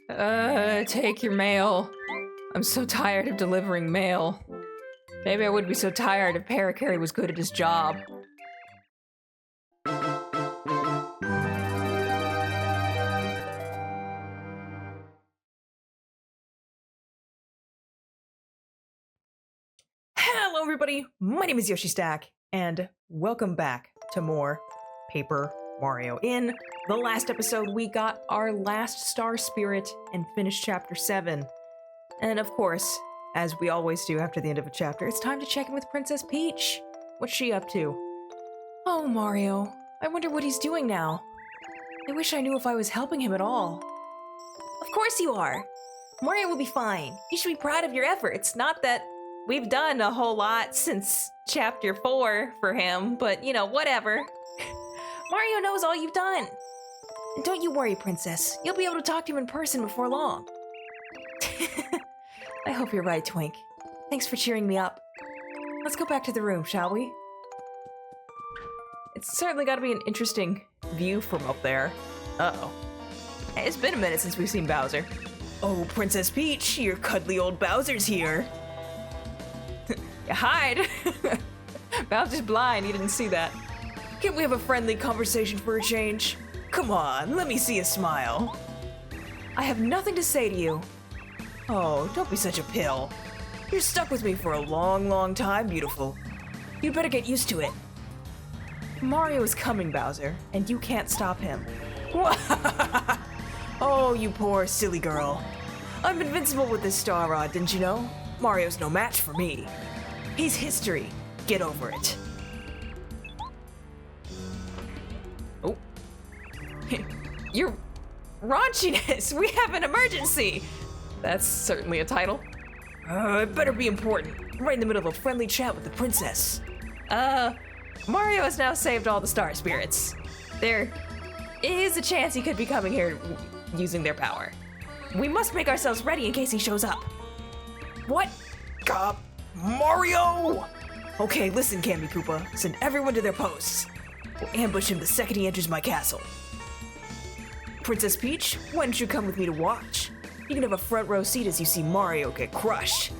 Take your mail. I'm so tired of delivering mail. Maybe I wouldn't be so tired if Parakarry was good at his job. Hello everybody, my name is Yoshi Stack, and welcome back to more Paper Mario. In the last episode, we got our last Star Spirit and finished Chapter 7. And of course, as we always do after the end of a chapter, it's time to check in with Princess Peach. What's she up to? Oh, Mario, I wonder what he's doing now. I wish I knew if I was helping him at all. Of course you are. Mario will be fine. You should be proud of your efforts. Not that we've done a whole lot since Chapter 4 for him, but you know, whatever. Mario knows all you've done. And don't you worry, Princess. You'll be able to talk to him in person before long. I hope you're right, Twink. Thanks for cheering me up. Let's go back to the room, shall we? It's certainly got to be an interesting view from up there. Uh-oh. Hey, it's been a minute since we've seen Bowser. Oh, Princess Peach, your cuddly old Bowser's here. Hide! Bowser's blind, he didn't see that. Can't we have a friendly conversation for a change? Come on, let me see a smile. I have nothing to say to you. Oh, don't be such a pill. You're stuck with me for a long, long time, beautiful. You'd better get used to it. Mario is coming, Bowser, and you can't stop him. Oh, you poor, silly girl. I'm invincible with this Star Rod, didn't you know? Mario's no match for me. He's history. Get over it. Oh. Your raunchiness! We have an emergency! That's certainly a title. It better be important. I'm right in the middle of a friendly chat with the princess. Mario has now saved all the Star Spirits. There is a chance he could be coming here using their power. We must make ourselves ready in case he shows up. What? Mario! Okay, listen, Kammy Koopa. Send everyone to their posts. We'll ambush him the second he enters my castle. Princess Peach, why don't you come with me to watch? You can have a front row seat as you see Mario get crushed.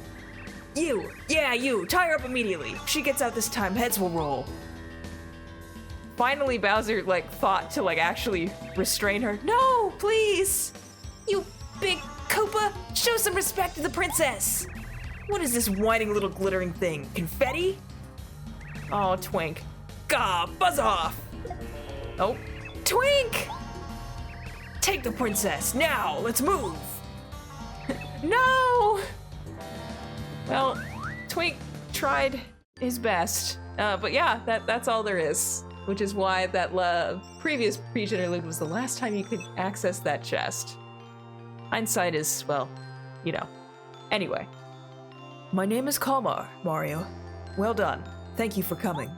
You! Yeah, you! Tie her up immediately. If she gets out this time, heads will roll. Finally, Bowser, thought to, actually restrain her. No, please! You big Koopa! Show some respect to the princess! What is this whining little glittering thing? Confetti? Oh, Twink. Gah, buzz off! Oh, Twink! Take the princess, now, let's move! No! Well, Twink tried his best. But yeah, that's all there is. Which is why that previous Peach interlude was the last time you could access that chest. Hindsight is, well, you know. Anyway. My name is Kalmar, Mario. Well done. Thank you for coming.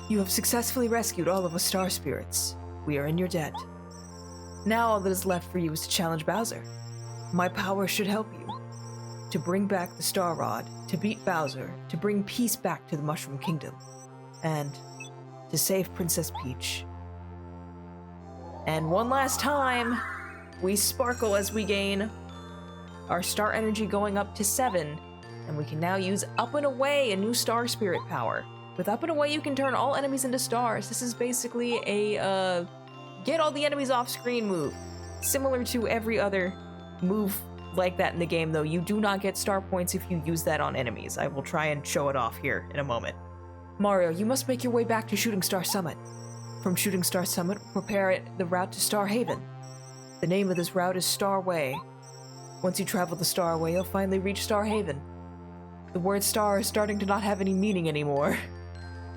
You have successfully rescued all of us Star Spirits. We are in your debt. Now all that is left for you is to challenge Bowser. My power should help you. To bring back the Star Rod, to beat Bowser, to bring peace back to the Mushroom Kingdom, and to save Princess Peach. And one last time, we sparkle as we gain our star energy going up to 7, and we can now use Up and Away, a new Star Spirit power. With Up and Away, you can turn all enemies into stars. This is basically a get all the enemies off screen move. Similar to every other move like that in the game, though, you do not get star points if you use that on enemies. I will try and show it off here in a moment. Mario, you must make your way back to Shooting Star Summit. From Shooting Star Summit, prepare the route to Star Haven. The name of this route is Star Way. Once you travel the Star Way, you'll finally reach Star Haven. The word star is starting to not have any meaning anymore.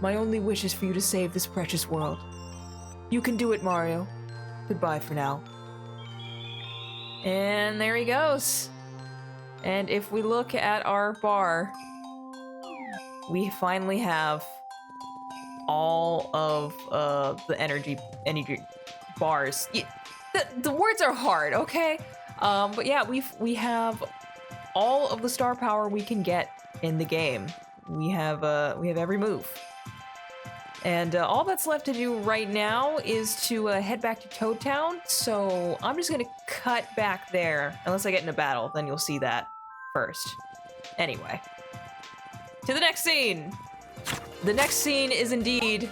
My only wish is for you to save this precious world. You can do it, Mario. Goodbye for now. And there he goes. And if we look at our bar, we finally have all of the energy bars. Yeah, the words are hard, okay? But yeah, we have all of the star power we can get in the game. We have every move. And all that's left to do right now is to head back to Toad Town. So I'm just gonna cut back there. Unless I get in a battle, then you'll see that first. Anyway, to the next scene. The next scene is indeed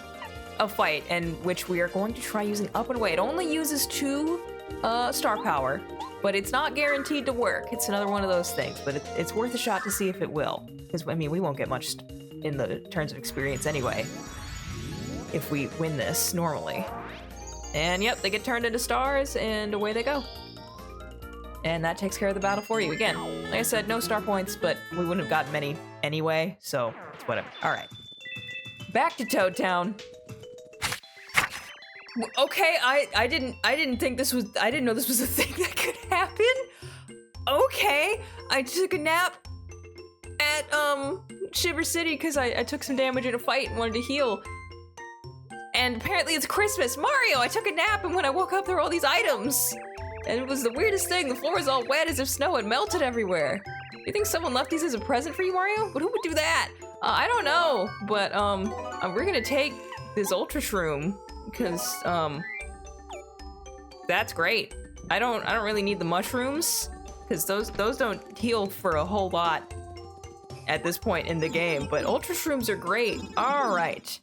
a fight, in which we are going to try using Up and Away. It only uses 2 star power, but it's not guaranteed to work. It's another one of those things, but it's worth a shot to see if it will. Because, I mean, we won't get much in the terms of experience anyway, if we win this normally. And yep, they get turned into stars, and away they go. And that takes care of the battle for you. Again, like I said, no star points, but we wouldn't have gotten many anyway, so it's whatever. All right. Back to Toad Town. Okay, I didn't think this was, I didn't know this was a thing that could happen. Okay, I took a nap at Shiver City because I took some damage in a fight and wanted to heal. And apparently it's Christmas. Mario, I took a nap, and when I woke up there were all these items. And it was the weirdest thing. The floor was all wet as if snow had melted everywhere. You think someone left these as a present for you, Mario? But who would do that? I don't know, but we're gonna take this Ultra Shroom because that's great. I don't really need the mushrooms because those don't heal for a whole lot at this point in the game. But Ultra Shrooms are great. All right.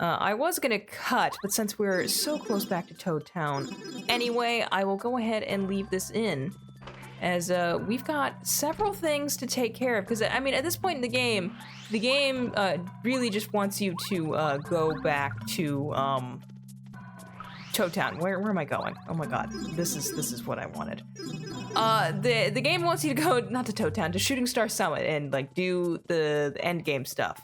I was gonna cut, but since we're so close back to Toad Town, anyway, I will go ahead and leave this in, as we've got several things to take care of. Because I mean, at this point in the game really just wants you to go back to Toad Town. Where am I going? Oh my God, this is what I wanted. The game wants you to go not to Toad Town, to Shooting Star Summit and like do the end game stuff.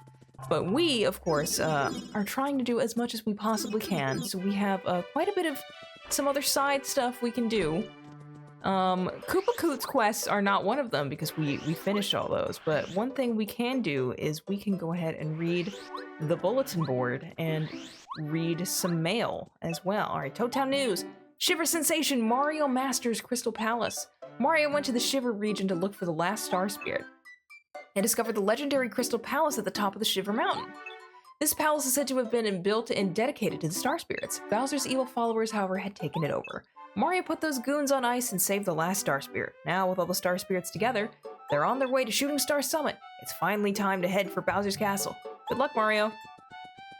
But we, of course, are trying to do as much as we possibly can, so we have quite a bit of some other side stuff we can do. Koopa Koot's quests are not one of them because we finished all those, but one thing we can do is we can go ahead and read the bulletin board and read some mail as well. All right, Toad Town News. Shiver Sensation, Mario masters Crystal Palace. Mario went to the Shiver region to look for the last Star Spirit and discovered the legendary Crystal Palace at the top of the Shiver Mountain. This palace is said to have been built and dedicated to the Star Spirits. Bowser's evil followers, however, had taken it over. Mario put those goons on ice and saved the last Star Spirit. Now, with all the Star Spirits together, they're on their way to Shooting Star Summit. It's finally time to head for Bowser's Castle. Good luck, Mario.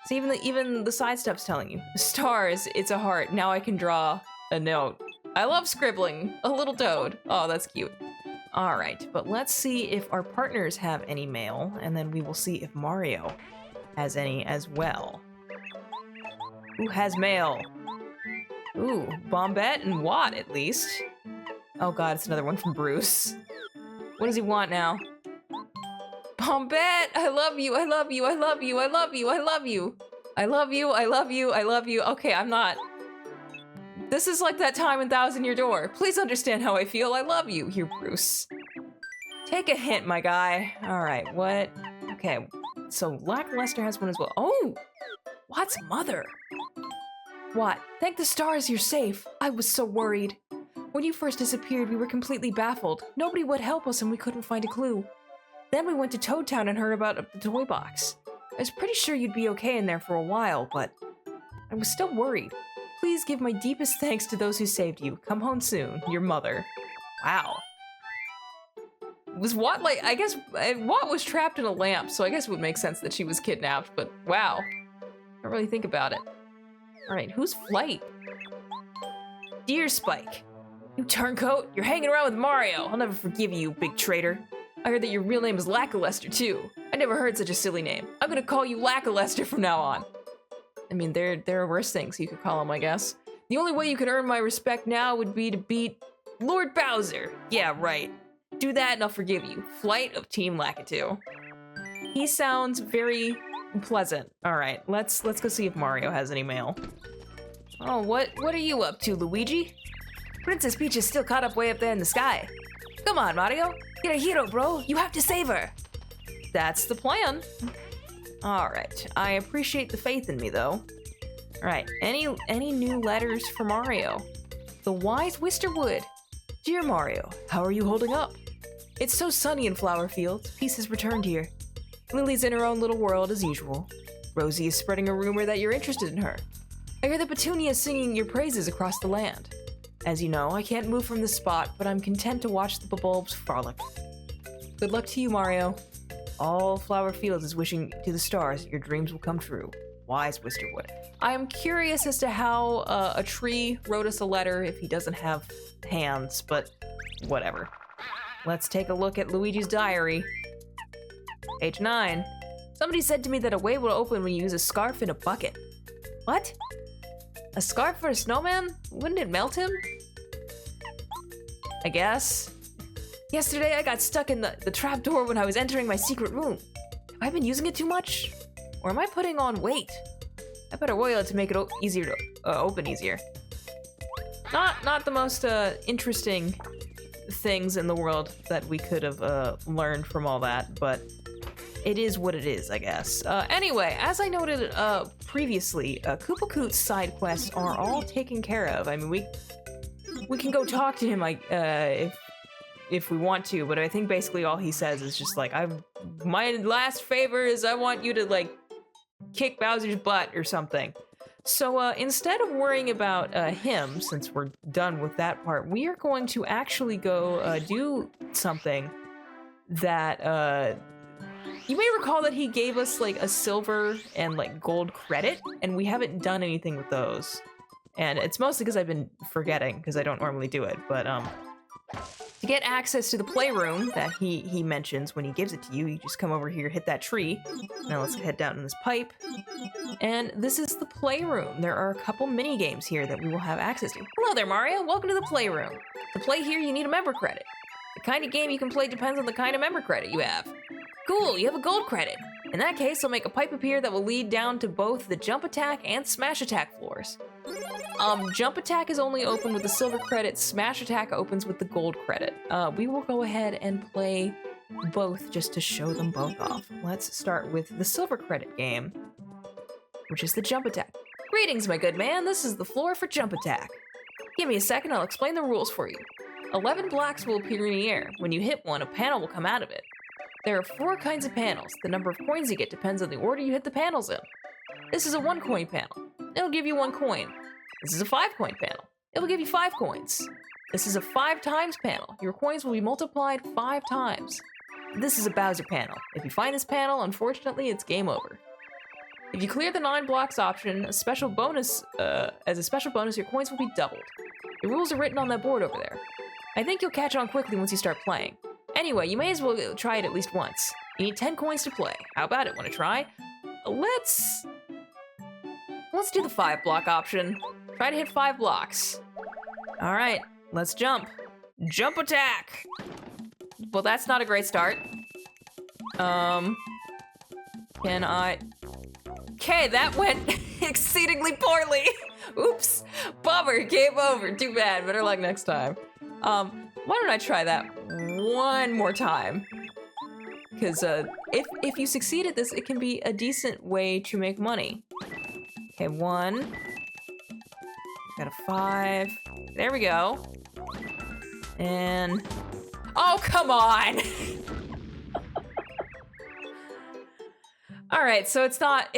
See, even the side stuff's telling you. Stars, it's a heart. Now I can draw a note. I love scribbling. A little toad. Oh, that's cute. All right, but let's see if our partners have any mail, and then we will see if Mario has any as well. Who has mail? Ooh, Bombette and Watt, at least. Oh God, it's another one from Bruce. What does he want now? Bombette, I love you, I love you, I love you, I love you, I love you. I love you, I love you, I love you. Okay, I'm not. This is like that time in Thousand Year Door. Please understand how I feel. I love you, here, Bruce. Take a hint, my guy. All right, what? Okay, so Lackluster has one as well. Oh, Watt's mother. Watt, thank the stars you're safe. I was so worried. When you first disappeared, we were completely baffled. Nobody would help us and we couldn't find a clue. Then we went to Toad Town and heard about the toy box. I was pretty sure you'd be okay in there for a while, but I was still worried. Please give my deepest thanks to those who saved you. Come home soon. Your mother. Wow. Was Watt like, I guess, Watt was trapped in a lamp, so I guess it would make sense that she was kidnapped, but wow. Don't really think about it. All right, who's Flight? Dear Spike, you turncoat, you're hanging around with Mario. I'll never forgive you, big traitor. I heard that your real name is Lackluster, too. I never heard such a silly name. I'm gonna call you Lackluster from now on. I mean, there are worse things you could call him, I guess. The only way you could earn my respect now would be to beat Lord Bowser. Yeah, right. Do that and I'll forgive you. Flight of Team Lakitu. He sounds very pleasant. All right, let's go see if Mario has any mail. Oh, what are you up to, Luigi? Princess Peach is still caught up way up there in the sky. Come on, Mario. You're a hero, bro. You have to save her. That's the plan. All right, I appreciate the faith in me, though. All right, any new letters for Mario? The Wise Wisterwood. Dear Mario, how are you holding up? It's so sunny in Flower Fields. Peace has returned here. Lily's in her own little world as usual. Rosie is spreading a rumor that you're interested in her. I hear that Petunia is singing your praises across the land. As you know, I can't move from this spot, but I'm content to watch the bulbs frolic. Good luck to you, Mario. All Flower Fields is wishing to the stars that your dreams will come true. Wise Wisterwood. I am curious as to how a tree wrote us a letter if he doesn't have hands, but whatever. Let's take a look at Luigi's diary. Page 9. Somebody said to me that a way will open when you use a scarf in a bucket. What? A scarf for a snowman? Wouldn't it melt him? I guess. Yesterday I got stuck in the trapdoor when I was entering my secret room. Have I been using it too much? Or am I putting on weight? I better oil it to make it easier to open easier. Not the most interesting things in the world that we could have learned from all that, but it is what it is, I guess. Anyway, as I noted previously, Koopa Koot's side quests are all taken care of. I mean, we can go talk to him if we want to, but I think basically all he says is just like, my last favor is I want you to like kick Bowser's butt or something. So instead of worrying about him, since we're done with that part, we are going to actually go do something that you may recall that he gave us like a silver and like gold credit, and we haven't done anything with those. And it's mostly because I've been forgetting, because I don't normally do it, but to get access to the playroom that he mentions when he gives it to you, you just come over here, hit that tree. Now let's head down in this pipe. And this is the playroom. There are a couple mini games here that we will have access to. Hello there, Mario. Welcome to the playroom. To play here, you need a member credit. The kind of game you can play depends on the kind of member credit you have. Cool, you have a gold credit. In that case, I'll make a pipe appear that will lead down to both the jump attack and smash attack floors. Jump attack is only open with the silver credit, smash attack opens with the gold credit. We will go ahead and play both just to show them both off. Let's start with the silver credit game, which is the jump attack. Greetings, my good man, this is the floor for jump attack. Give me a second, I'll explain the rules for you. 11 blocks will appear in the air. When you hit one, a panel will come out of it. There are 4 kinds of panels. The number of coins you get depends on the order you hit the panels in. This is a 1 coin panel. It'll give you 1 coin. This is a 5 coin panel. It'll give you 5 coins. This is a 5 times panel. Your coins will be multiplied 5 times. This is a Bowser panel. If you find this panel, unfortunately, it's game over. If you clear the 9 blocks option, as a special bonus, your coins will be doubled. The rules are written on that board over there. I think you'll catch on quickly once you start playing. Anyway, you may as well try it at least once. You need 10 coins to play. How about it? Want to try? Let's do the 5 block option. Try to hit 5 blocks. All right, let's jump. Jump attack! Well, that's not a great start. Can I... Okay, that went exceedingly poorly. Oops, bummer, game over. Too bad, better luck next time. Why don't I try that one more time? Because if you succeed at this, it can be a decent way to make money. Okay, 1. Got a 5. There we go. And... oh, come on! Alright, so it's not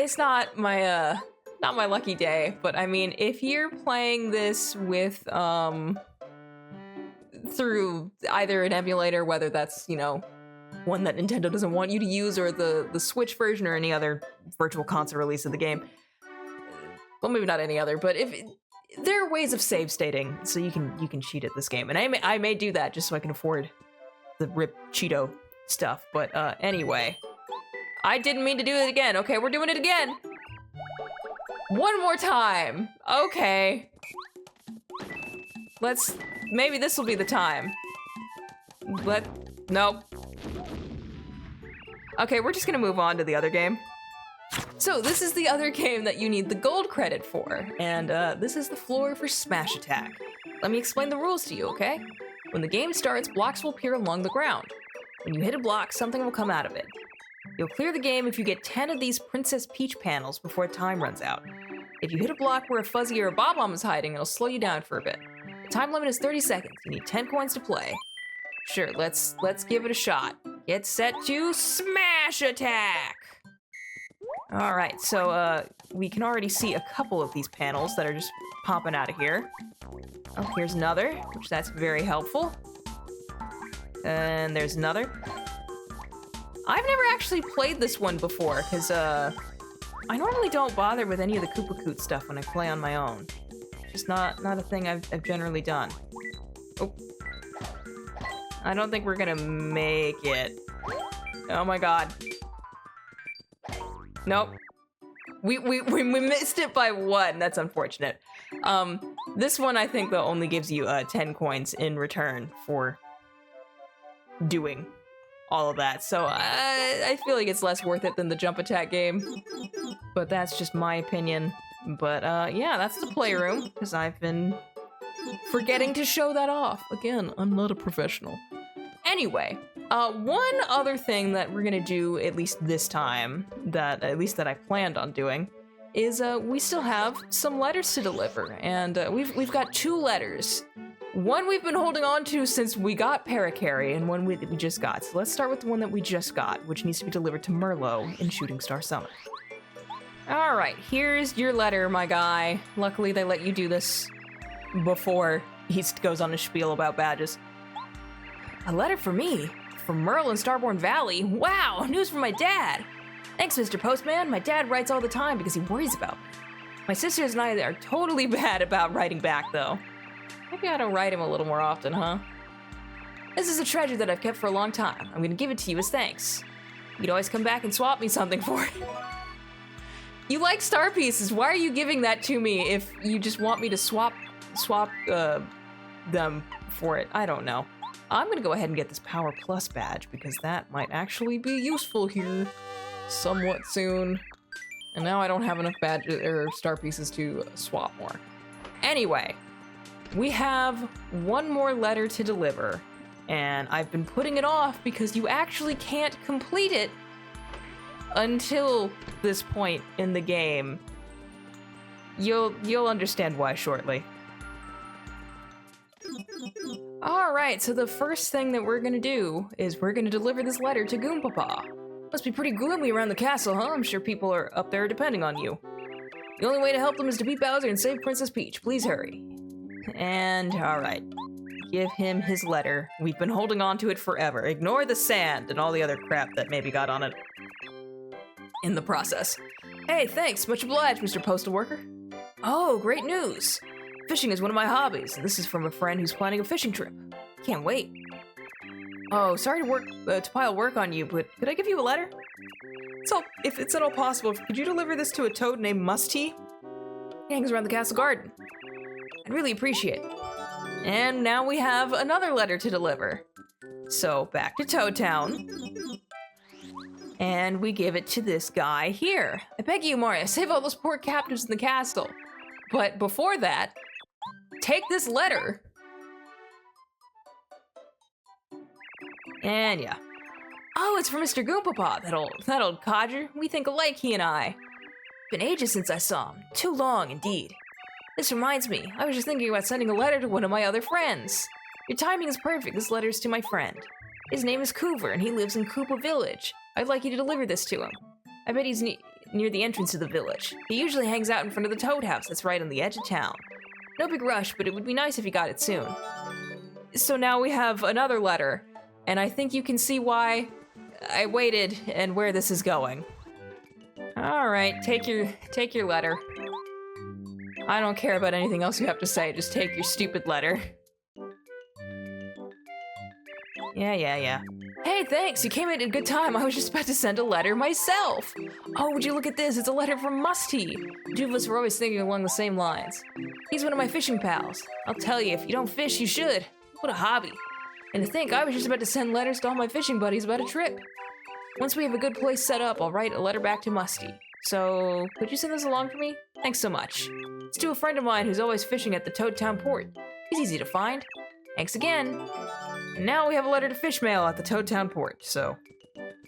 my lucky day, but I mean, if you're playing this with, through either an emulator, whether that's, you know, one that Nintendo doesn't want you to use, or the Switch version, or any other virtual console release of the game. Well, maybe not any other, but there are ways of save stating, so you can cheat at this game, and I may do that just so I can afford the RIP Cheeto stuff. But anyway, I didn't mean to do it again. Okay, we're doing it again. One more time. Okay. Maybe this will be the time. Nope. Okay, we're just gonna move on to the other game. So this is the other game that you need the gold credit for, and this is the floor for smash attack. Let me explain the rules to you, okay? When the game starts, blocks will appear along the ground. When you hit a block, something will come out of it. You'll clear the game if you get 10 of these Princess Peach panels before time runs out. If you hit a block where a Fuzzy or a Bob-omb is hiding, it'll slow you down for a bit. The time limit is 30 seconds. You need 10 coins to play. Sure, let's give it a shot. Get set to smash attack! All right, so we can already see a couple of these panels that are just popping out of here. Oh, here's another, which that's very helpful. And there's another. I've never actually played this one before, because I normally don't bother with any of the Koopa-Koot stuff when I play on my own. Just not a thing I've generally done. Oh. I don't think we're gonna make it. Oh my god. Nope. We missed it by 1. That's unfortunate. This one I think though only gives you 10 coins in return for doing all of that. So I feel like it's less worth it than the jump attack game. But that's just my opinion. But yeah, that's the playroom, because I've been forgetting to show that off. Again, I'm not a professional. Anyway, one other thing that we're gonna do, at least this time, that I planned on doing, is we still have some letters to deliver, and we've got 2 letters. One we've been holding on to since we got Parakarry, and one we just got. So let's start with the one that we just got, which needs to be delivered to Merlo in Shooting Star Summit. All right, here's your letter, my guy. Luckily, they let you do this before he goes on a spiel about badges. A letter for me? From Merle in Starborn Valley? Wow, news from my dad! Thanks, Mr. Postman. My dad writes all the time because he worries about me. My sisters and I are totally bad about writing back, though. Maybe I don't write him a little more often, huh? This is a treasure that I've kept for a long time. I'm gonna give it to you as thanks. You can always come back and swap me something for it. You like star pieces. Why are you giving that to me if you just want me to swap them for it? I don't know. I'm gonna go ahead and get this Power Plus badge because that might actually be useful here somewhat soon. And now I don't have enough badges or star pieces to swap more. Anyway, we have one more letter to deliver, and I've been putting it off because you actually can't complete it until this point in the game. You'll understand why shortly. Alright, so the first thing that we're gonna do is we're gonna deliver this letter to Goompapa. Must be pretty gloomy around the castle, huh? I'm sure people are up there depending on you. The only way to help them is to beat Bowser and save Princess Peach. Please hurry. And, alright. Give him his letter. We've been holding on to it forever. Ignore the sand and all the other crap that maybe got on it in the process. Hey, thanks. Much obliged, Mr. Postal Worker. Oh, great news. Fishing is one of my hobbies, and this is from a friend who's planning a fishing trip. Can't wait. Oh, sorry to pile work on you, but could I give you a letter? So, if it's at all possible, could you deliver this to a toad named Musty? He hangs around the castle garden. I'd really appreciate it. And now we have another letter to deliver. So, back to Toad Town. And we give it to this guy here. I beg you, Mario, save all those poor captives in the castle. But before that, take this letter. And yeah. Oh, it's for Mr. Goompapa, that old codger. We think alike, he and I. Been ages since I saw him. Too long, indeed. This reminds me, I was just thinking about sending a letter to one of my other friends. Your timing is perfect. This letter's to my friend. His name is Koover, and he lives in Koopa Village. I'd like you to deliver this to him. I bet he's near the entrance to the village. He usually hangs out in front of the Toad House that's right on the edge of town. No big rush, but it would be nice if he got it soon. So now we have another letter, and I think you can see why I waited and where this is going. All right, take your letter. I don't care about anything else you have to say, just take your stupid letter. Yeah. Hey, thanks, you came in at a good time. I was just about to send a letter myself. Oh, would you look at this? It's a letter from Musty. The two of us were always thinking along the same lines. He's one of my fishing pals. I'll tell you, if you don't fish, you should. What a hobby. And to think, I was just about to send letters to all my fishing buddies about a trip. Once we have a good place set up, I'll write a letter back to Musty. So, could you send this along for me? Thanks so much. It's to a friend of mine who's always fishing at the Toad Town port. He's easy to find. Thanks again. And now we have a letter to Fishmail at the Toad Town port, so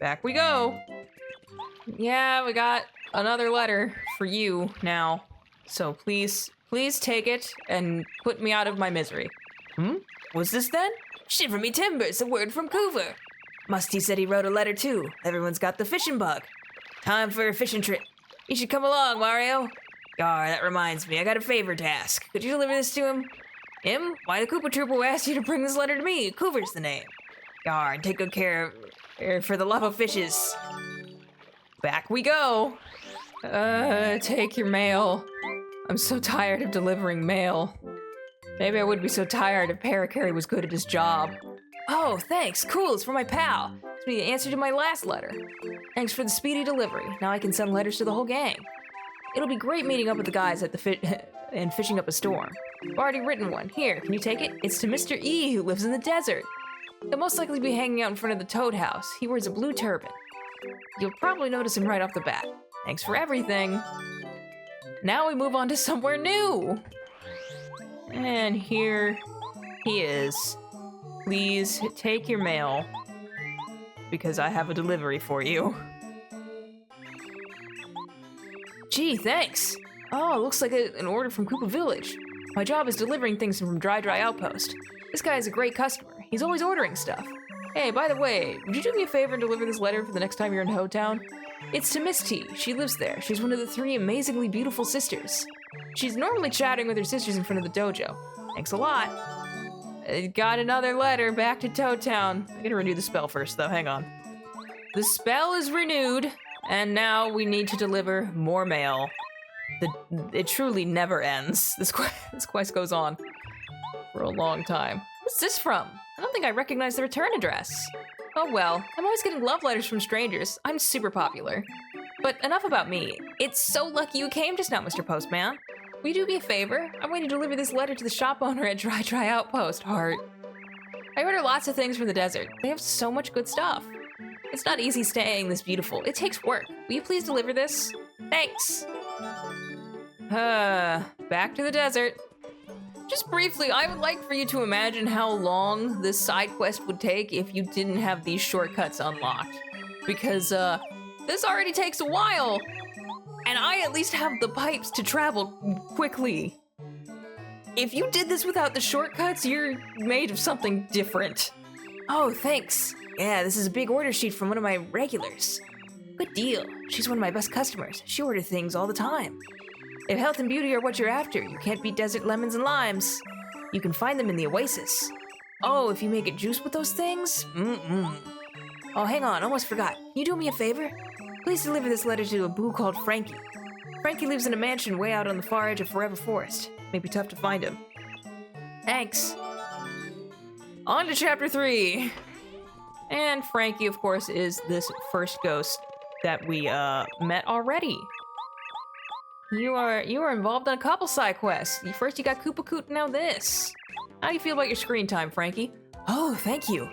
back we go. Yeah, we got another letter for you now. So please take it and put me out of my misery. What's this then? Shiver me timbers, a word from Koover. Musty said he wrote a letter too. Everyone's got the fishing bug. Time for a fishing trip. You should come along, Mario. Gar, that reminds me, I got a favor to ask. Could you deliver this to him? Him? Why, the Koopa Troopa who asked you to bring this letter to me. Coover's the name. Gar, and take good care for the love of fishes. Back we go. Take your mail. I'm so tired of delivering mail. Maybe I wouldn't be so tired if Parakarry was good at his job. Oh, thanks. Cool, it's for my pal. It's the answer to my last letter. Thanks for the speedy delivery. Now I can send letters to the whole gang. It'll be great meeting up with the guys at the and fishing up a storm. I've already written one. Here, can you take it? It's to Mr. E, who lives in the desert. He'll most likely be hanging out in front of the Toad House. He wears a blue turban. You'll probably notice him right off the bat. Thanks for everything. Now we move on to somewhere new. And here he is. Please take your mail, because I have a delivery for you. Gee, thanks. Oh, looks like an order from Koopa Village. My job is delivering things from Dry Outpost. This guy is a great customer. He's always ordering stuff. Hey, by the way, would you do me a favor and deliver this letter for the next time you're in Ho Town? It's to Miss T. She lives there. She's one of the 3 amazingly beautiful sisters. She's normally chatting with her sisters in front of the dojo. Thanks a lot. Got another letter back to Toad Town. I gotta renew the spell first, though. Hang on. The spell is renewed, and now we need to deliver more mail. It truly never ends. This quest goes on for a long time. What's this from? I don't think I recognize the return address. Oh well, I'm always getting love letters from strangers. I'm super popular. But enough about me. It's so lucky you came just now, Mr. Postman. Will you do me a favor? I'm going to deliver this letter to the shop owner at Dry Outpost, Heart. I order lots of things from the desert. They have so much good stuff. It's not easy staying this beautiful. It takes work. Will you please deliver this? Thanks. Back to the desert. Just briefly, I would like for you to imagine how long this side quest would take if you didn't have these shortcuts unlocked. Because, this already takes a while, and I at least have the pipes to travel quickly. If you did this without the shortcuts, you're made of something different. Oh, thanks. Yeah, this is a big order sheet from one of my regulars. Good deal. She's one of my best customers. She orders things all the time. If health and beauty are what you're after, you can't beat desert lemons and limes. You can find them in the oasis. Oh, if you make it juice with those things? Oh, hang on, almost forgot. Can you do me a favor? Please deliver this letter to a boo called Frankie. Frankie lives in a mansion way out on the far edge of Forever Forest. May be tough to find him. Thanks. On to chapter 3. And Frankie, of course, is this first ghost that we met already. You are involved in a couple side quests. First you got Koopa Koot, now this. How do you feel about your screen time, Frankie? Oh, thank you.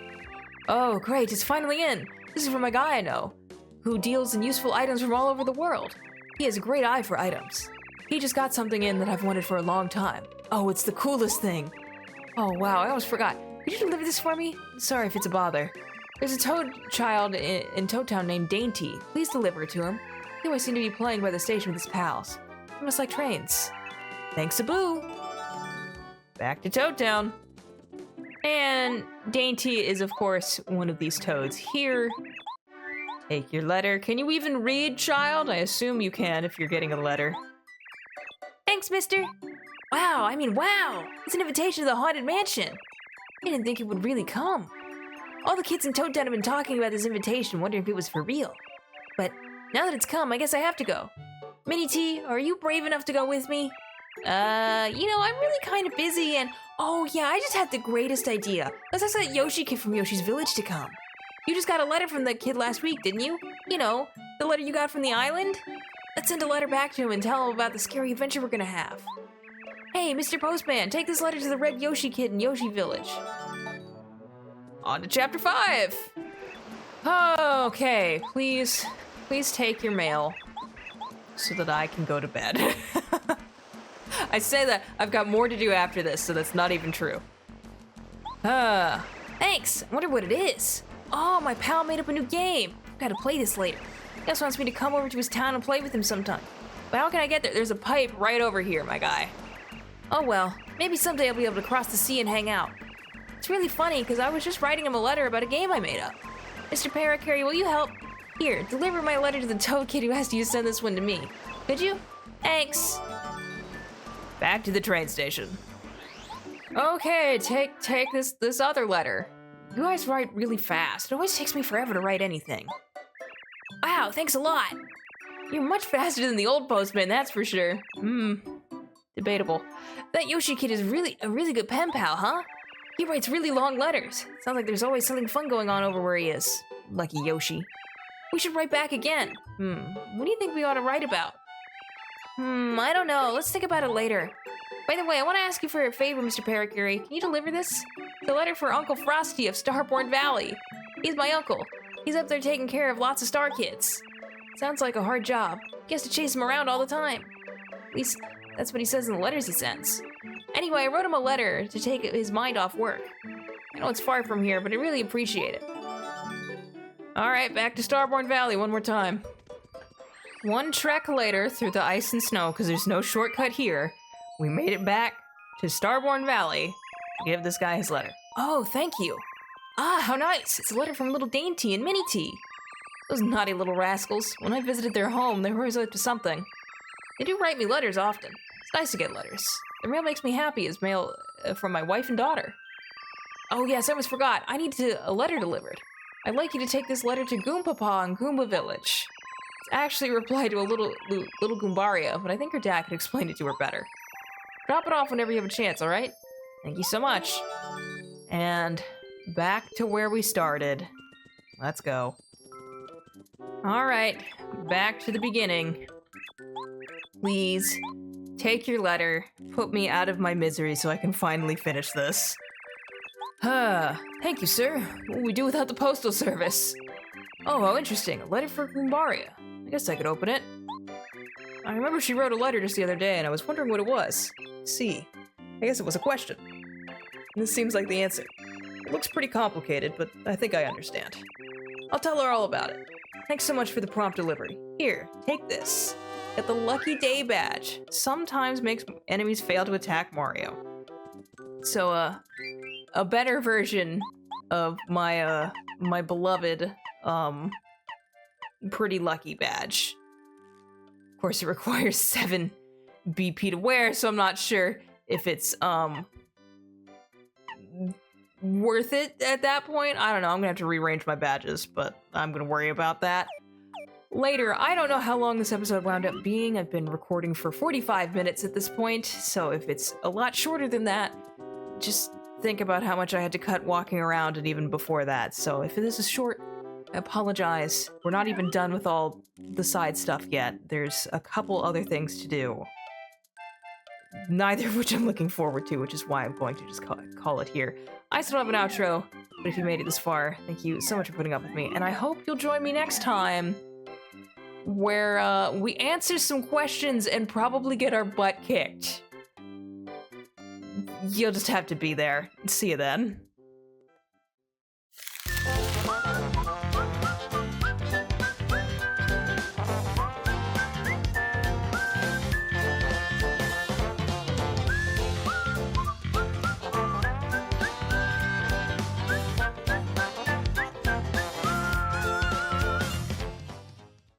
Oh, great, it's finally in. This is from a guy I know, who deals in useful items from all over the world. He has a great eye for items. He just got something in that I've wanted for a long time. Oh, it's the coolest thing. Oh, wow, I almost forgot. Could you deliver this for me? Sorry if it's a bother. There's a toad child in Toad Town named Dainty. Please deliver it to him. He always seems to be playing by the station with his pals. He must like trains. Thanks a boo. Back to Toad Town. And Dainty is, of course, one of these toads here. Take your letter. Can you even read, child? I assume you can if you're getting a letter. Thanks, mister. Wow, wow. It's an invitation to the Haunted Mansion. I didn't think it would really come. All the kids in Toad Town have been talking about this invitation, wondering if it was for real. But now that it's come, I guess I have to go. Minnie T, are you brave enough to go with me? I'm really kind of busy and... Oh yeah, I just had the greatest idea. Let's ask that Yoshi kid from Yoshi's Village to come. You just got a letter from that kid last week, didn't you? You know, the letter you got from the island? Let's send a letter back to him and tell him about the scary adventure we're gonna have. Hey, Mr. Postman, take this letter to the red Yoshi kid in Yoshi Village. On to chapter 5. Okay, please take your mail so that I can go to bed. I say that I've got more to do after this, so that's not even true. Thanks. I wonder what it is. Oh, my pal made up a new game. I've got to play this later. He also wants me to come over to his town and play with him sometime. But how can I get there? There's a pipe right over here, my guy. Oh well, maybe someday I'll be able to cross the sea and hang out. It's really funny because I was just writing him a letter about a game I made up. Mr. Parakarry, will you help? Here, deliver my letter to the Toad Kid who asked you to send this one to me. Could you? Thanks. Back to the train station. Okay, take this other letter. You guys write really fast. It always takes me forever to write anything. Wow, thanks a lot. You're much faster than the old postman, that's for sure. Debatable. That Yoshi kid is a really good pen pal, huh? He writes really long letters. Sounds like there's always something fun going on over where he is. Lucky Yoshi. We should write back again. What do you think we ought to write about? I don't know. Let's think about it later. By the way, I want to ask you for a favor, Mr. Paracury. Can you deliver this? It's a letter for Uncle Frosty of Starborn Valley. He's my uncle. He's up there taking care of lots of star kids. Sounds like a hard job. He has to chase them around all the time. At least, that's what he says in the letters he sends. Anyway, I wrote him a letter to take his mind off work. I know it's far from here, but I really appreciate it. Alright, back to Starborn Valley one more time. One trek later through the ice and snow, because there's no shortcut here, we made it back to Starborn Valley to give this guy his letter. Oh, thank you. Ah, how nice. It's a letter from Little Dainty and Minnie T. Those naughty little rascals. When I visited their home, they were always up to something. They do write me letters often. It's nice to get letters. The mail makes me happy as mail from my wife and daughter. Oh yes, I almost forgot. I need a letter delivered. I'd like you to take this letter to Goompapa in Goomba Village. It's actually a reply to a little Goombaria, but I think her dad could explain it to her better. Drop it off whenever you have a chance, alright? Thank you so much. And back to where we started. Let's go. Alright, back to the beginning. Please, take your letter, put me out of my misery so I can finally finish this. Thank you, sir. What will we do without the postal service? Oh, how interesting. A letter for Goombaria. I guess I could open it. I remember she wrote a letter just the other day, and I was wondering what it was. See, I guess it was a question. This seems like the answer. It looks pretty complicated, but I think I understand. I'll tell her all about it. Thanks so much for the prompt delivery. Here, take this. Get the Lucky Day badge. Sometimes makes enemies fail to attack Mario. So, a better version of my, my beloved, Pretty Lucky badge. Of course, it requires 7 BP to wear, so I'm not sure if it's, worth it at that point. I don't know, I'm gonna have to rearrange my badges, but I'm gonna worry about that later. I don't know how long this episode wound up being. I've been recording for 45 minutes at this point, so if it's a lot shorter than that, just think about how much I had to cut walking around and even before that. So if this is short, I apologize. We're not even done with all the side stuff yet. There's a couple other things to do. Neither of which I'm looking forward to, which is why I'm going to just call it here. I still don't have an outro, but if you made it this far, thank you so much for putting up with me, and I hope you'll join me next time, where we answer some questions and probably get our butt kicked. You'll just have to be there. See you then.